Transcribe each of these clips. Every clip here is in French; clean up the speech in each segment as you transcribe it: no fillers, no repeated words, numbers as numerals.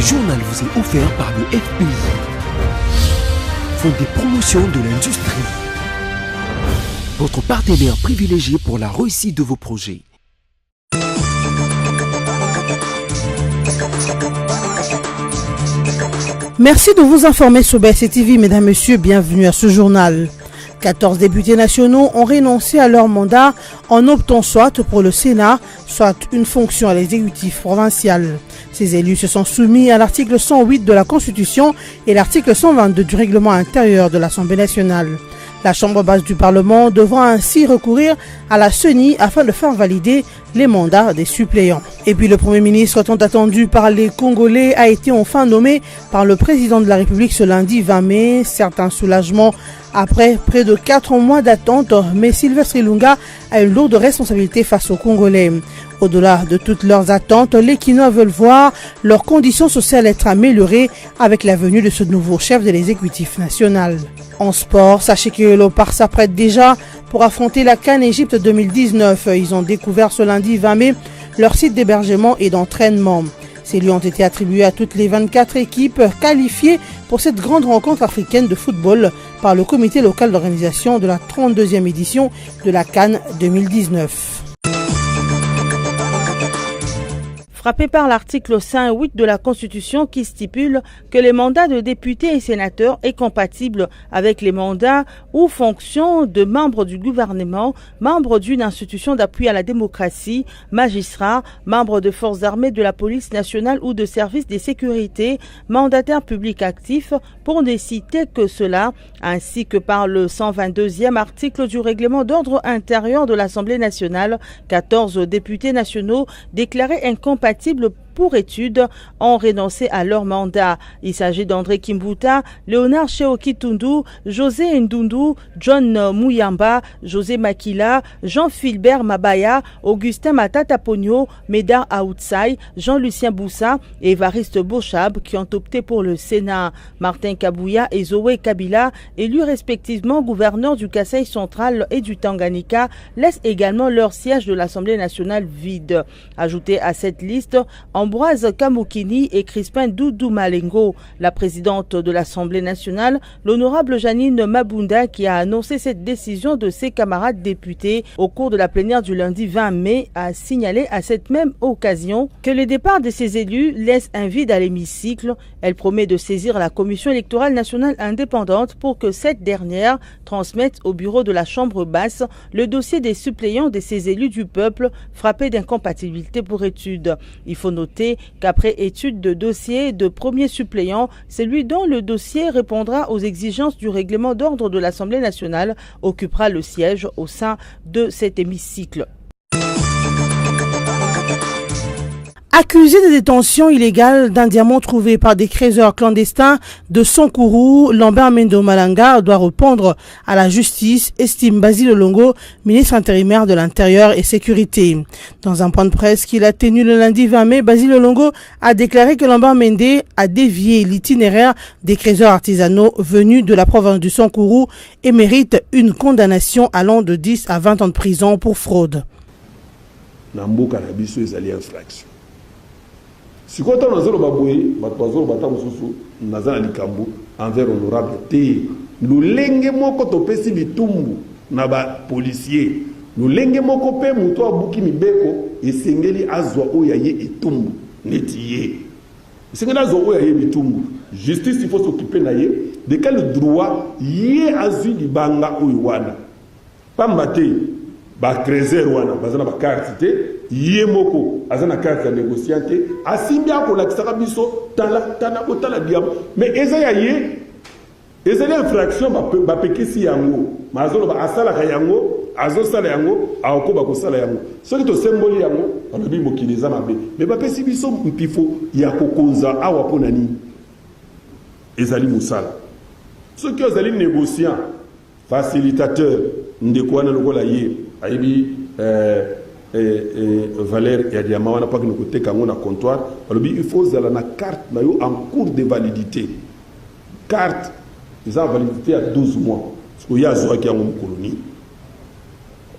Ce journal vous est offert par le FPI, Fonds des promotions de l'industrie, votre partenaire privilégié pour la réussite de vos projets. Merci de vous informer sur BSC TV, mesdames, messieurs, bienvenue à ce journal. 14 députés nationaux ont renoncé à leur mandat en optant soit pour le Sénat, soit une fonction à l'exécutif provincial. Ces élus se sont soumis à l'article 108 de la Constitution et l'article 122 du règlement intérieur de l'Assemblée nationale. La Chambre basse du Parlement devra ainsi recourir à la CENI afin de faire valider les mandats des suppléants. Et puis le Premier ministre, tant attendu par les Congolais, a été enfin nommé par le président de la République ce lundi 20 mai. Certains soulagements après près de 4 mois d'attente, mais Sylvestre Ilunga a une lourde responsabilité face aux Congolais. Au-delà de toutes leurs attentes, les Kinois veulent voir leurs conditions sociales être améliorées avec la venue de ce nouveau chef de l'exécutif national. En sport, sachez que Léopard s'apprête déjà pour affronter la CAN Égypte 2019. Ils ont découvert ce lundi 20 mai leur site d'hébergement et d'entraînement. Ces lieux ont été attribués à toutes les 24 équipes qualifiées pour cette grande rencontre africaine de football par le comité local d'organisation de la 32e édition de la CAN 2019. Frappé par l'article 5.8 de la Constitution qui stipule que les mandats de députés et sénateurs est compatible avec les mandats ou fonctions de membres du gouvernement, membres d'une institution d'appui à la démocratie, magistrats, membres de forces armées, de la police nationale ou de services de sécurité, mandataires publics actifs, pour ne citer que cela, ainsi que par le 122e article du règlement d'ordre intérieur de l'Assemblée nationale, 14 députés nationaux déclarés incompatibles pour études ont renoncé à leur mandat. Il s'agit d'André Kimbuta, Léonard Sheoki Tundu, José Ndundu, John Mouyamba, José Makila, Jean-Philbert Mabaya, Augustin Matata Pogno, Médard Aoutsai, Jean-Lucien Boussa et Évariste Bochab qui ont opté pour le Sénat. Martin Kabouya et Zoé Kabila, élus respectivement gouverneurs du Kasaï central et du Tanganyika, laissent également leur siège de l'Assemblée nationale vide. Ajouté à cette liste, Ambroise Kamukini et Crispin Doudou Malengo. La présidente de l'Assemblée nationale, l'honorable Janine Mabunda, qui a annoncé cette décision de ses camarades députés au cours de la plénière du lundi 20 mai, a signalé à cette même occasion que le départ de ces élus laisse un vide à l'hémicycle. Elle promet de saisir la Commission électorale nationale indépendante pour que cette dernière transmette au bureau de la Chambre basse le dossier des suppléants de ces élus du peuple frappés d'incompatibilité pour études. Il faut noter qu'après étude de dossier de premier suppléant, celui dont le dossier répondra aux exigences du règlement d'ordre de l'Assemblée nationale occupera le siège au sein de cet hémicycle. Accusé de détention illégale d'un diamant trouvé par des creuseurs clandestins de Sonkourou, Lambert Mendo Malanga doit répondre à la justice, estime Basile Longo, ministre intérimaire de l'Intérieur et Sécurité. Dans un point de presse qu'il a tenu le lundi 20 mai, Basile Longo a déclaré que Lambert Mende a dévié l'itinéraire des creuseurs artisanaux venus de la province du Sonkourou et mérite une condamnation allant de 10 à 20 ans de prison pour fraude. Si quand on a zéro baboué, batouazoro batamu susu, nazana likambu envers honorable te. Lulenge moko topesi bitumbu na ba policier. Lulenge moko pe muto abuki mibeko esengeli azwa oya ye etumbu netiye. Esengeli azwa oya ye bitumbu. Justice il faut s'occuper na ye de quel droit ye azwi libanga oyiwana. Pambate ba creuser wana bazana ba carte te. Yemoko azana carte ya négociante asimbi akolakisaka biso tala otala diable mais ezaya ye ezali infraction bapekisi yango mazoloba asalaka yango azosala yango akoba kosala yango soki tosemboli yango alobi mokili eza mabe mais bapesi biso mpifo ya kokonza awa mpo na nini ezali mosala soki ozali négociant facilitateur ndeko wana lokola ye ayebi valeur ya diamant wana pas que nous côté kango na comptoir alobi il faut zala na carte na yo en cours de validité carte ils ont validité à 12 mois parce que ya zo ki yango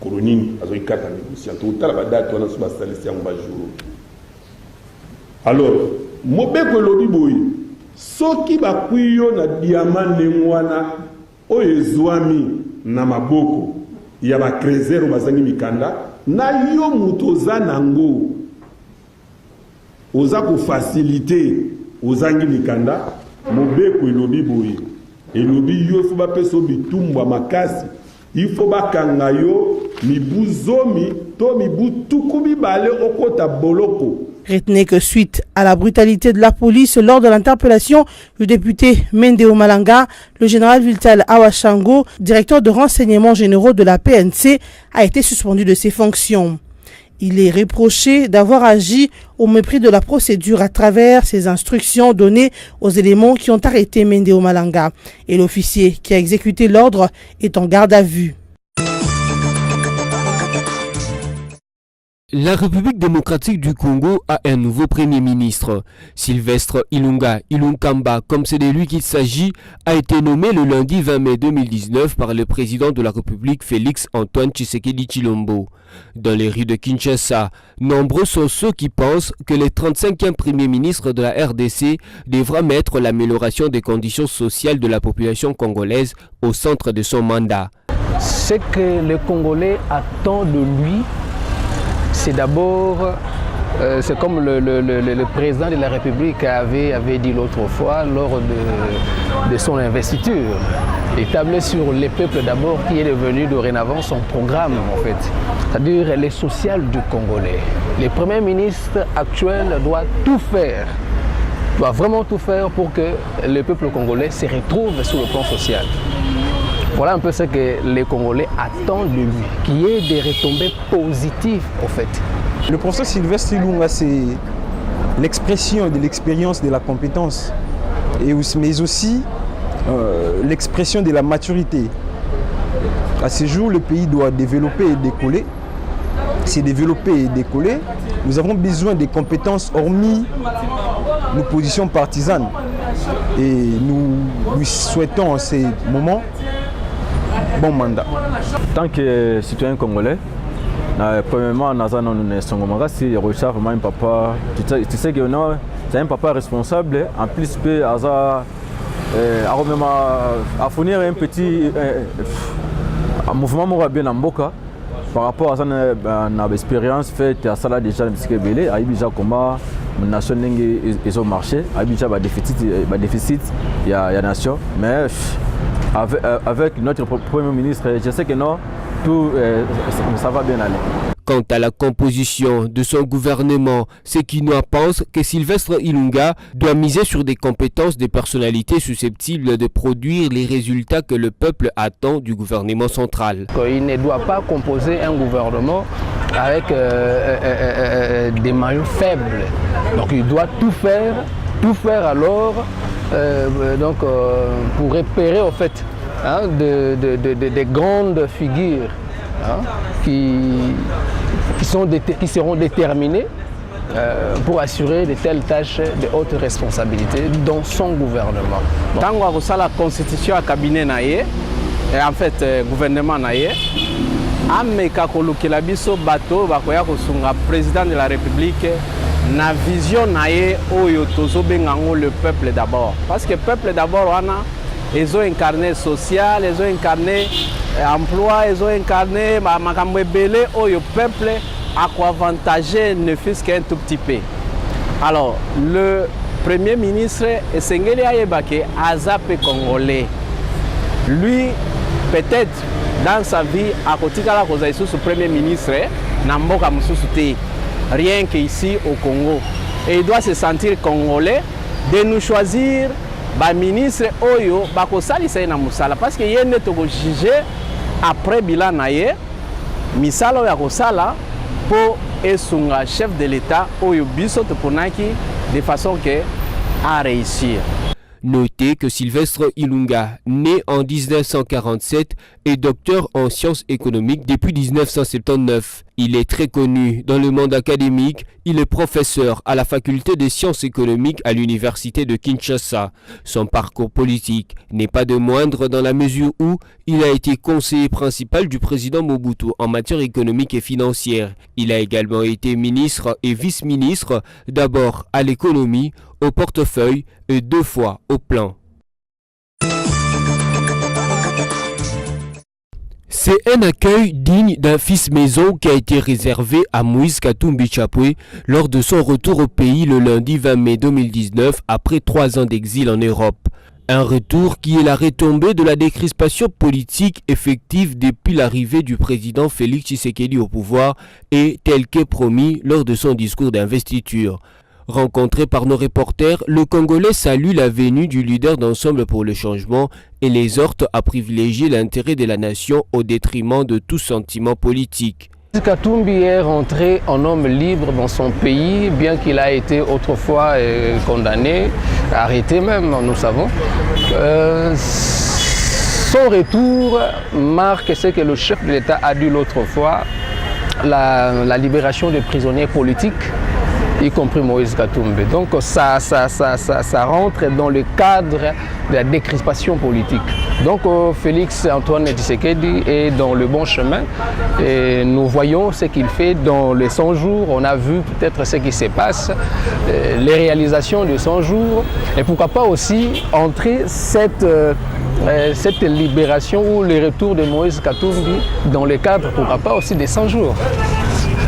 colonie azo une carte à négociant tout la date wana sur ba salisi yango ba jour alors mobeko elobi boye soki bakwi yo na diamant ndenge wana oyo ezwami na maboko ya bakrezer bazangi mikanda na yo moto oza nango oza kofacilite ozangi mikanda mobeko elobi boye elobi yo fo bapeso bitumbwa makasi ifo bakanga yo mibu zomi to mibu tuku mibale okota boloko. Retenez que suite à la brutalité de la police lors de l'interpellation du député Mendeo Malanga, le général Vital Awashango, directeur de renseignements généraux de la PNC, a été suspendu de ses fonctions. Il est reproché d'avoir agi au mépris de la procédure à travers ses instructions données aux éléments qui ont arrêté Mendeo Malanga. Et l'officier qui a exécuté l'ordre est en garde à vue. La République démocratique du Congo a un nouveau premier ministre. Sylvestre Ilunga Ilunkamba, comme c'est de lui qu'il s'agit, a été nommé le lundi 20 mai 2019 par le président de la République Félix Antoine Tshisekedi Tshilombo. Dans les rues de Kinshasa, nombreux sont ceux qui pensent que le 35e premier ministre de la RDC devra mettre l'amélioration des conditions sociales de la population congolaise au centre de son mandat. Ce que les Congolais attendent de lui, c'est d'abord, c'est comme le président de la République avait dit l'autre fois lors de son investiture, établir sur les peuples d'abord qui est devenu dorénavant son programme en fait, c'est-à-dire les sociales du Congolais. Le Premier ministre actuel doit tout faire, doit vraiment tout faire pour que le peuple congolais se retrouve sur le plan social. Voilà un peu ce que les Congolais attendent de lui, qu'il y ait des retombées positives en fait. Le professeur Sylvestre Ilunga, c'est l'expression de l'expérience, de la compétence, mais aussi l'expression de la maturité. À ce jour, le pays doit développer et décoller. C'est développer et décoller. Nous avons besoin des compétences hormis nos positions partisanes. Et nous lui souhaitons en ces moments bon mandat. En tant que citoyen congolais, premièrement, nous sommes vraiment un papa. Tu sais que c'est un papa responsable. En plus, il à fournir un petit mouvement bien en Boka par rapport à ça, l'expérience faite à ça déjà il a déjà comment nation ils ont marché, il a déjà déficit il y a nation, mais avec notre Premier ministre, je sais que non, tout ça va bien aller. Quant à la composition de son gouvernement, Sekinoa pense que Sylvestre Ilunga doit miser sur des compétences des personnalités susceptibles de produire les résultats que le peuple attend du gouvernement central. Il ne doit pas composer un gouvernement avec des maillons faibles. Donc il doit tout faire alors pour repérer en fait des grandes figures qui seront déterminés pour assurer de telles tâches de haute responsabilité dans son gouvernement. Tango a la constitution à cabinet naie, en fait gouvernement naie, ameka kolukela biso bato bakoya kosunga président de la République na vision naie oyo tozobengango le peuple d'abord, parce que peuple d'abord wana ils ont incarné social, ils ont incarné emploi, ils ont incarné makambo ebele oyo peuple a quoi avantager ne fût-ce qu'un tout petit peu. Alors le premier ministre Esengeli Ayebake azape congolais. Lui peut-être dans sa vie à côté de la cause sous premier ministre na mboka mususu te, rien qu'ici au Congo, et il doit se sentir congolais de nous choisir ba ministre oyo bakosalisa na musala, parce que yende toko juger après bilan naye misala ya kosala pour esunga chef de l'État oyo biso toponaki de façon que à réussir. Notez que Sylvestre Ilunga, né en 1947, est docteur en sciences économiques depuis 1979. Il est très connu dans le monde académique. Il est professeur à la faculté des sciences économiques à l'université de Kinshasa. Son parcours politique n'est pas de moindre dans la mesure où il a été conseiller principal du président Mobutu en matière économique et financière. Il a également été ministre et vice-ministre, d'abord à l'économie, au portefeuille et 2 fois au plan. C'est un accueil digne d'un fils maison qui a été réservé à Moïse Katumbi Chapwe lors de son retour au pays le lundi 20 mai 2019 après 3 ans d'exil en Europe. Un retour qui est la retombée de la décrispation politique effective depuis l'arrivée du président Félix Tshisekedi au pouvoir et tel qu'est promis lors de son discours d'investiture. Rencontré par nos reporters, le Congolais salue la venue du leader d'Ensemble pour le changement et les exhorte à privilégier l'intérêt de la nation au détriment de tout sentiment politique. Katumbi est rentré en homme libre dans son pays, bien qu'il a été autrefois condamné, arrêté même, nous savons. Son retour marque ce que le chef de l'État a dit l'autre fois, la libération des prisonniers politiques, y compris Moïse Katumbi. Donc ça rentre dans le cadre de la décrispation politique. Donc Félix Antoine Tshisekedi est dans le bon chemin et nous voyons ce qu'il fait dans les 100 jours. On a vu peut-être ce qui se passe, les réalisations de 100 jours et pourquoi pas aussi entrer cette libération ou le retour de Moïse Katumbi dans le cadre, pourquoi pas aussi des 100 jours.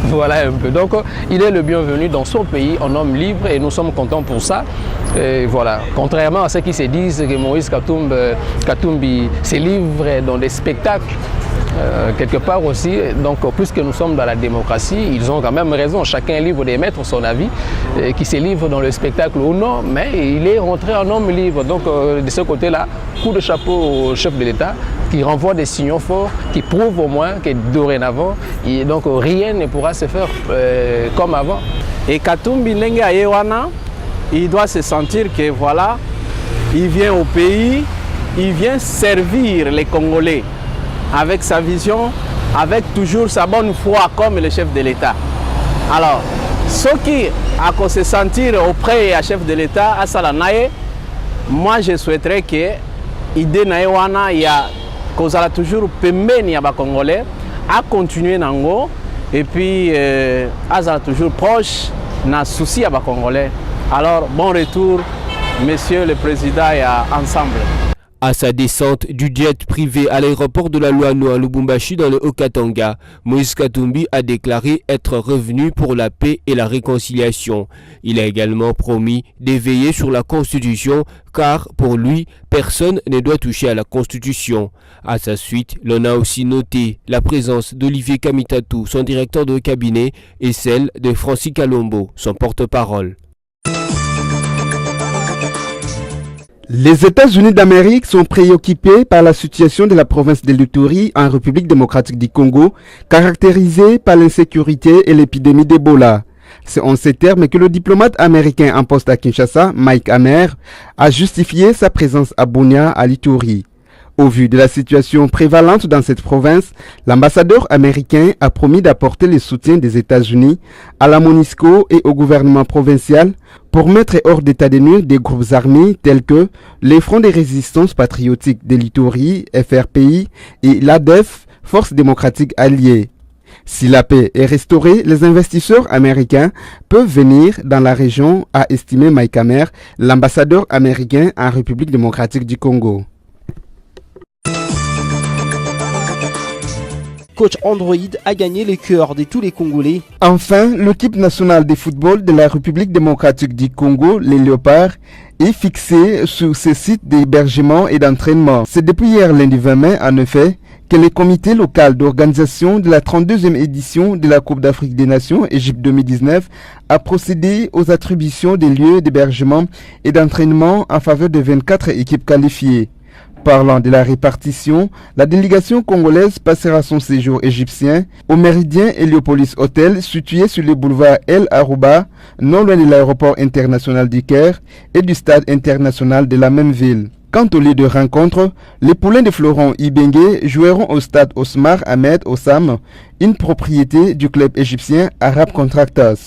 Voilà un peu. Donc il est le bienvenu dans son pays en homme libre et nous sommes contents pour ça. Et voilà. Contrairement à ceux qui se disent que Moïse Katumbi se livre dans des spectacles, quelque part aussi, donc puisque nous sommes dans la démocratie, ils ont quand même raison, chacun est libre d'émettre son avis, qui se livre dans le spectacle ou non, mais il est rentré en homme libre. Donc de ce côté-là, coup de chapeau au chef de l'État, qui renvoie des signaux forts, qui prouvent au moins que dorénavant, donc rien ne pourra se faire comme avant. Et Katumbi Ndenge Ayewana, il doit se sentir que voilà, il vient au pays, il vient servir les Congolais avec sa vision, avec toujours sa bonne foi comme le chef de l'État. Alors, ce qui a se sentir auprès du chef de l'État, à Salanaye, moi je souhaiterais que l'idée naïwana il y a kozala toujours pembeni ya ba Congolais à continuer nango et puis azala toujours proche na souci ya ba Congolais. Alors bon retour monsieur le président et ensemble. À sa descente du jet privé à l'aéroport de la Luano à Lubumbashi dans le Haut-Katanga, Moïse Katumbi a déclaré être revenu pour la paix et la réconciliation. Il a également promis d'éveiller sur la Constitution car pour lui, personne ne doit toucher à la Constitution. À sa suite, l'on a aussi noté la présence d'Olivier Kamitatou, son directeur de cabinet, et celle de Francis Kalombo, son porte-parole. Les États-Unis d'Amérique sont préoccupés par la situation de la province de l'Ituri en République démocratique du Congo, caractérisée par l'insécurité et l'épidémie d'Ebola. C'est en ces termes que le diplomate américain en poste à Kinshasa, Mike Hammer, a justifié sa présence à Bunia, à l'Ituri. Au vu de la situation prévalente dans cette province, l'ambassadeur américain a promis d'apporter le soutien des États-Unis à la MONUSCO et au gouvernement provincial pour mettre hors d'état de nuire des groupes armés tels que les Fronts de résistance patriotique de l'Ituri, FRPI, et l'ADEF, Force démocratique alliée. Si la paix est restaurée, les investisseurs américains peuvent venir dans la région, a estimé Mike Hammer, l'ambassadeur américain en République démocratique du Congo. Coach Android a gagné les cœurs de tous les Congolais. Enfin, l'équipe nationale de football de la République démocratique du Congo, les Léopards, est fixée sur ce site d'hébergement et d'entraînement. C'est depuis hier lundi 20 mai, en effet, que le comité local d'organisation de la 32e édition de la Coupe d'Afrique des Nations, Égypte 2019, a procédé aux attributions des lieux d'hébergement et d'entraînement en faveur de 24 équipes qualifiées. Parlant de la répartition, la délégation congolaise passera son séjour égyptien au Méridien Héliopolis Hotel situé sur le boulevard El Arouba, non loin de l'aéroport international du Caire et du stade international de la même ville. Quant au lieu de rencontre, les poulains de Florent Ibengue joueront au stade Osmar Ahmed Ossam, une propriété du club égyptien Arab Contractors.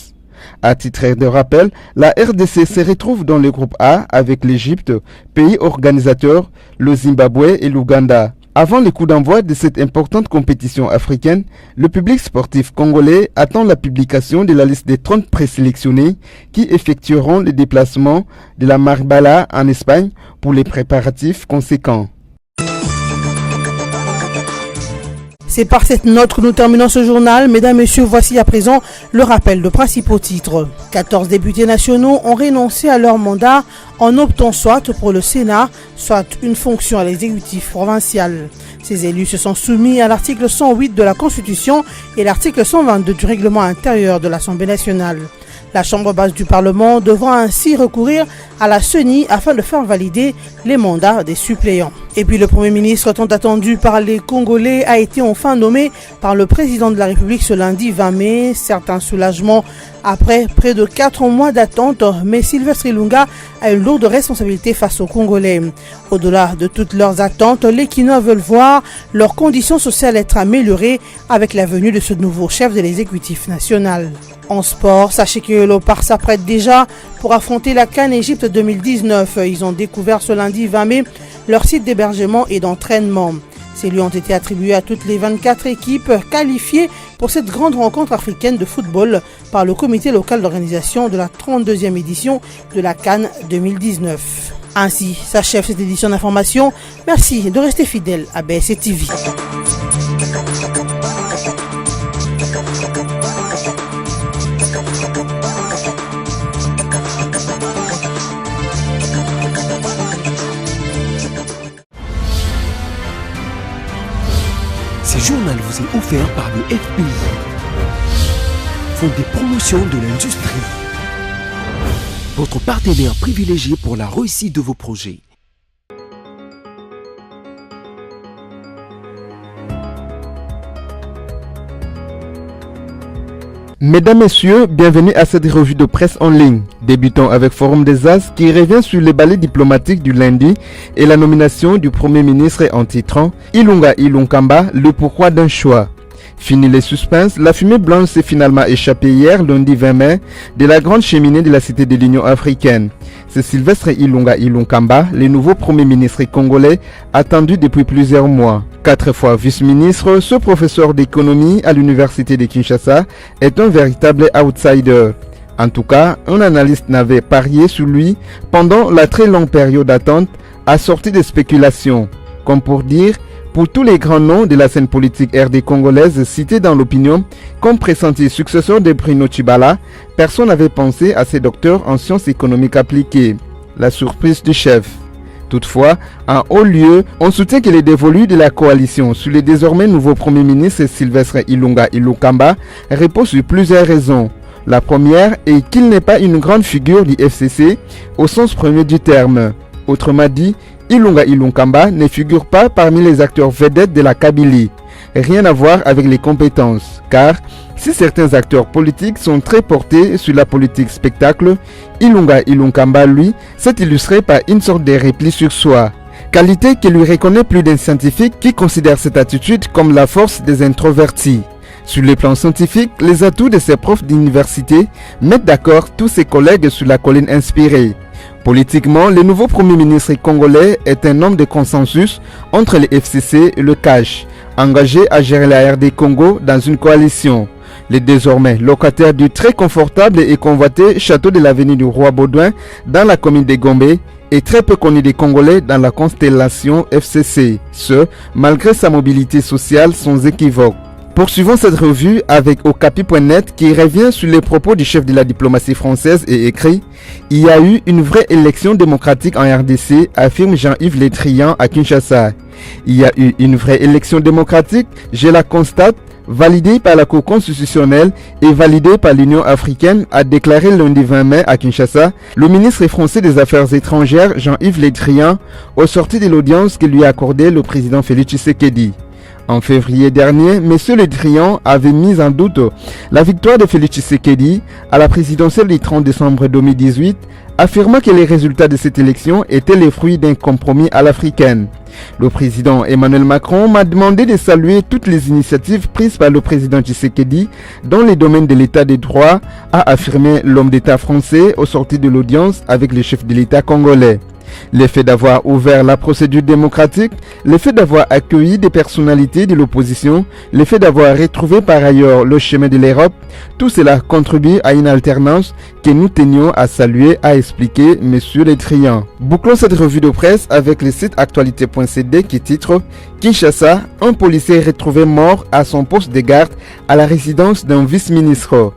À titre de rappel, la RDC se retrouve dans le groupe A avec l'Égypte, pays organisateur, le Zimbabwe et l'Ouganda. Avant le coup d'envoi de cette importante compétition africaine, le public sportif congolais attend la publication de la liste des 30 présélectionnés qui effectueront le déplacement de la Marbella en Espagne pour les préparatifs conséquents. C'est par cette note que nous terminons ce journal. Mesdames, Messieurs, voici à présent le rappel de principaux titres. 14 députés nationaux ont renoncé à leur mandat en optant soit pour le Sénat, soit une fonction à l'exécutif provincial. Ces élus se sont soumis à l'article 108 de la Constitution et l'article 122 du règlement intérieur de l'Assemblée nationale. La Chambre basse du Parlement devra ainsi recourir à la CENI afin de faire valider les mandats des suppléants. Et puis le Premier ministre tant attendu par les Congolais a été enfin nommé par le président de la République ce lundi 20 mai. Certain soulagement après près de 4 mois d'attente, mais Sylvestre Ilunga a une lourde responsabilité face aux Congolais. Au-delà de toutes leurs attentes, les Kinois veulent voir leurs conditions sociales être améliorées avec la venue de ce nouveau chef de l'exécutif national. En sport, sachez que le Léopard s'apprête déjà pour affronter la CAN Égypte 2019. Ils ont découvert ce lundi 20 mai leur site d'hébergement et d'entraînement. Ces lieux ont été attribués à toutes les 24 équipes qualifiées pour cette grande rencontre africaine de football par le comité local d'organisation de la 32e édition de la CAN 2019. Ainsi s'achève cette édition d'information. Merci de rester fidèle à BSC TV. Ce journal vous est offert par le FPI, Fonds de promotion de l'industrie, votre partenaire privilégié pour la réussite de vos projets. Mesdames, Messieurs, bienvenue à cette revue de presse en ligne. Débutons avec Forum des As qui revient sur les balais diplomatiques du lundi et la nomination du Premier ministre en titrant Ilunga Ilunkamba, le pourquoi d'un choix. Fini les suspens, la fumée blanche s'est finalement échappée hier, lundi 20 mai, de la grande cheminée de la Cité de l'Union africaine. C'est Sylvestre Ilunga Ilunkamba, le nouveau Premier ministre congolais, attendu depuis plusieurs mois. 4 fois vice-ministre, ce professeur d'économie à l'université de Kinshasa est un véritable outsider. En tout cas, un analyste n'avait parié sur lui pendant la très longue période d'attente, assortie de spéculations. Comme pour dire, pour tous les grands noms de la scène politique RD congolaise cités dans l'opinion comme pressenti successeur de Bruno Tshibala, personne n'avait pensé à ces docteurs en sciences économiques appliquées. La surprise du chef. Toutefois, en haut lieu, on soutient qu'il est dévolu de la coalition sur le désormais nouveau Premier ministre Sylvestre Ilunga Ilunkamba repose sur plusieurs raisons. La première est qu'il n'est pas une grande figure du FCC au sens premier du terme. Autrement dit, Ilunga Ilunkamba ne figure pas parmi les acteurs vedettes de la Kabylie. Rien à voir avec les compétences, car si certains acteurs politiques sont très portés sur la politique spectacle, Ilunga Ilunkamba, lui, s'est illustré par une sorte de repli sur soi. Qualité que lui reconnaît plus d'un scientifique qui considère cette attitude comme la force des introvertis. Sur le plan scientifique, les atouts de ses profs d'université mettent d'accord tous ses collègues sur la colline inspirée. Politiquement, le nouveau Premier ministre congolais est un homme de consensus entre le FCC et le CACH, engagé à gérer la RD Congo dans une coalition. Le désormais locataire du très confortable et convoité château de l'avenue du Roi Baudouin dans la commune de Gombe est très peu connu des Congolais dans la constellation FCC, ce malgré sa mobilité sociale sans équivoque. Poursuivons cette revue avec Okapi.net qui revient sur les propos du chef de la diplomatie française et écrit « Il y a eu une vraie élection démocratique en RDC », affirme Jean-Yves Le Drian à Kinshasa. « Il y a eu une vraie élection démocratique, je la constate, validée par la Cour constitutionnelle et validée par l'Union africaine », a déclaré lundi 20 mai à Kinshasa le ministre français des Affaires étrangères Jean-Yves Le Drian au sorti de l'audience que lui a accordée le président Félix Tshisekedi. En février dernier, M. Le Drian avait mis en doute la victoire de Félix Tshisekedi à la présidentielle du 30 décembre 2018 affirmant que les résultats de cette élection étaient les fruits d'un compromis à l'africaine. Le président Emmanuel Macron m'a demandé de saluer toutes les initiatives prises par le président Tshisekedi dans les domaines de l'état des droits, a affirmé l'homme d'État français au sortir de l'audience avec le chef de l'État congolais. Le fait d'avoir ouvert la procédure démocratique, le fait d'avoir accueilli des personnalités de l'opposition, le fait d'avoir retrouvé par ailleurs le chemin de l'Europe, tout cela contribue à une alternance que nous tenions à saluer, a expliqué M. Le Drian. Bouclons cette revue de presse avec le site actualité.cd qui titre « Kinshasa, un policier retrouvé mort à son poste de garde à la résidence d'un vice-ministre ».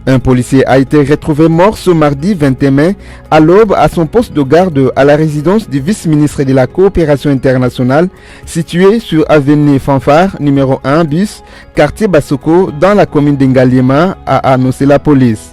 Un policier a été retrouvé mort ce mardi 21 mai à l'aube à son poste de garde à la résidence du vice-ministre de la coopération internationale située sur avenue Fanfare numéro 1 bis, quartier Basoko dans la commune d'Engaliema, a annoncé la police.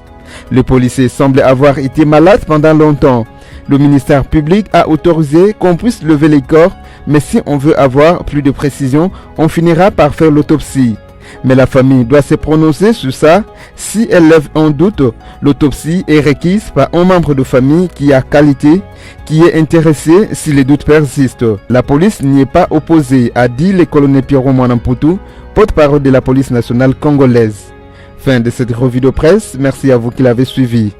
Le policier semble avoir été malade pendant longtemps. Le ministère public a autorisé qu'on puisse lever les corps, mais si on veut avoir plus de précision, on finira par faire l'autopsie. Mais la famille doit se prononcer sur ça. Si elle lève un doute, l'autopsie est requise par un membre de famille qui a qualité, qui est intéressé si les doutes persistent. La police n'y est pas opposée, a dit le colonel Pierrot Mwanamputu, porte-parole de la police nationale congolaise. Fin de cette revue de presse. Merci à vous qui l'avez suivi.